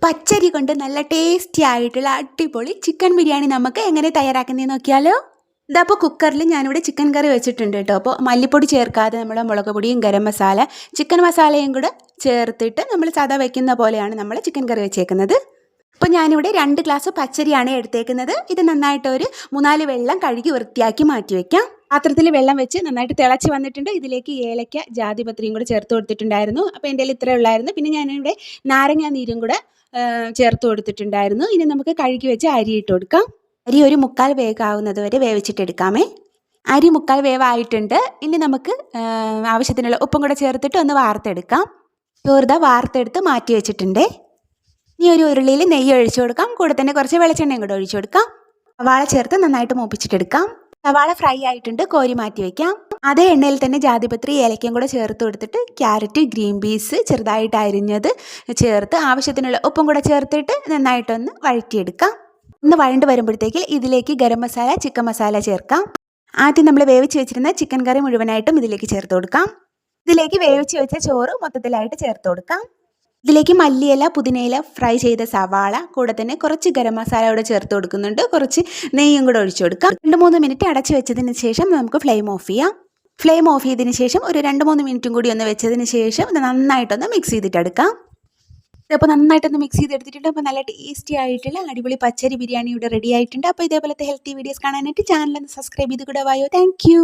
പച്ചരി കൊണ്ട് നല്ല ടേസ്റ്റി ആയിട്ടുള്ള അടിപൊളി ചിക്കൻ ബിരിയാണി നമുക്ക് എങ്ങനെ തയ്യാറാക്കുന്നതെന്ന് നോക്കിയാലോ. ഇതപ്പോൾ കുക്കറിൽ ഞാനിവിടെ ചിക്കൻ കറി വെച്ചിട്ടുണ്ട് കേട്ടോ. അപ്പോൾ മല്ലിപ്പൊടി ചേർക്കാതെ നമ്മൾ മുളക് പൊടിയും ഗരം മസാല ചിക്കൻ മസാലയും കൂടെ ചേർത്തിട്ട് നമ്മൾ സാധാ വയ്ക്കുന്ന പോലെയാണ് നമ്മൾ ചിക്കൻ കറി വെച്ചേക്കുന്നത്. അപ്പോൾ ഞാനിവിടെ 2 ഗ്ലാസ് പച്ചരിയാണ് എടുത്തേക്കുന്നത്. ഇത് നന്നായിട്ട് ഒരു 3-4 വെള്ളം കഴുകി വൃത്തിയാക്കി മാറ്റി വയ്ക്കാം. പാത്രത്തിൽ വെള്ളം വെച്ച് നന്നായിട്ട് തിളച്ച് വന്നിട്ടുണ്ട്. ഇതിലേക്ക് ഏലക്ക ജാതിപത്രിയും കൂടെ ചേർത്ത് കൊടുത്തിട്ടുണ്ടായിരുന്നു. അപ്പോൾ എൻ്റെ കയ്യിൽ ഇത്രയേ ഉള്ളായിരുന്നു. പിന്നെ ഞാനിവിടെ നാരങ്ങ നീരും കൂടെ ചേർത്ത് കൊടുത്തിട്ടുണ്ടായിരുന്നു. ഇനി നമുക്ക് കഴുകി വെച്ച് അരി ഇട്ട് കൊടുക്കാം. അരി ഒരു 3/4 വേവാകുന്നത് വരെ വേവിച്ചിട്ടെടുക്കാമേ. അരി 3/4 വേവായിട്ടുണ്ട്. ഇനി നമുക്ക് ആവശ്യത്തിനുള്ള ഉപ്പും കൂടെ ചേർത്തിട്ട് ഒന്ന് വാർത്തെടുക്കാം. ചോറുത വാർത്തെടുത്ത് മാറ്റി വെച്ചിട്ടുണ്ട്. ഇനി ഒരു ഉരുളിയിൽ നെയ്യ് ഒഴിച്ചു കൊടുക്കാം. കൂടെ തന്നെ കുറച്ച് വെളിച്ചെണ്ണയും കൂടെ ഒഴിച്ചു കൊടുക്കാം. സവാള ചേർത്ത് നന്നായിട്ട് മൂപ്പിച്ചിട്ടെടുക്കാം. സവാള ഫ്രൈ ആയിട്ടുണ്ട്, കോരി മാറ്റി വയ്ക്കാം. അതേ എണ്ണയിൽ തന്നെ ജാതിപത്രി ഏലക്കയും കൂടെ ചേർത്ത് കൊടുത്തിട്ട് ക്യാരറ്റ് ഗ്രീൻ പീസ് ചെറുതായിട്ട് അരിഞ്ഞത് ചേർത്ത് ആവശ്യത്തിനുള്ള ഉപ്പും കൂടെ ചേർത്തിട്ട് നന്നായിട്ടൊന്ന് വഴറ്റിയെടുക്കാം. ഒന്ന് വഴണ്ട് വരുമ്പോഴത്തേക്ക് ഇതിലേക്ക് ഗരം മസാല ചിക്കൻ മസാല ചേർക്കാം. ആദ്യം നമ്മൾ വേവിച്ച് വെച്ചിരുന്ന ചിക്കൻ കറി മുഴുവനായിട്ടും ഇതിലേക്ക് ചേർത്ത് കൊടുക്കാം. ഇതിലേക്ക് വേവിച്ച് വെച്ച ചോറ് മൊത്തത്തിലായിട്ട് ചേർത്ത് കൊടുക്കാം. ഇതിലേക്ക് മല്ലിയില പുതിനയില ഫ്രൈ ചെയ്ത സവാള കൂടെ തന്നെ കുറച്ച് ഗരം മസാല കൂടെ ചേർത്ത് കൊടുക്കുന്നുണ്ട്. കുറച്ച് നെയ്യും കൂടെ ഒഴിച്ചു കൊടുക്കാം. 2-3 മിനിറ്റ് അടച്ചു വെച്ചതിന് ശേഷം നമുക്ക് ഫ്ലെയിം ഓഫ് ചെയ്യാം. ഫ്ലെയിം ഓഫ് ചെയ്തതിന് ശേഷം ഒരു 2-3 മിനിറ്റും കൂടി ഒന്ന് വെച്ചതിന് ശേഷം ഇത് നന്നായിട്ടൊന്ന് മിക്സ് ചെയ്തിട്ടെടുക്കാം. അപ്പോൾ നന്നായിട്ടൊന്ന് മിക്സ് ചെയ്തെടുത്തിട്ടുണ്ട്. അപ്പോൾ നല്ല ടേസ്റ്റി ആയിട്ടുള്ള അടിപൊളി പച്ചരി ബിരിയാണി ഇവിടെ റെഡി ആയിട്ടുണ്ട്. അപ്പോൾ ഇതേപോലത്തെ ഹെൽത്തി വീഡിയോസ് കാണാനായിട്ട് ചാനൽ ഒന്ന് സബ്സ്ക്രൈബ് ചെയ്ത് കൂടെ വായോ. Thank you.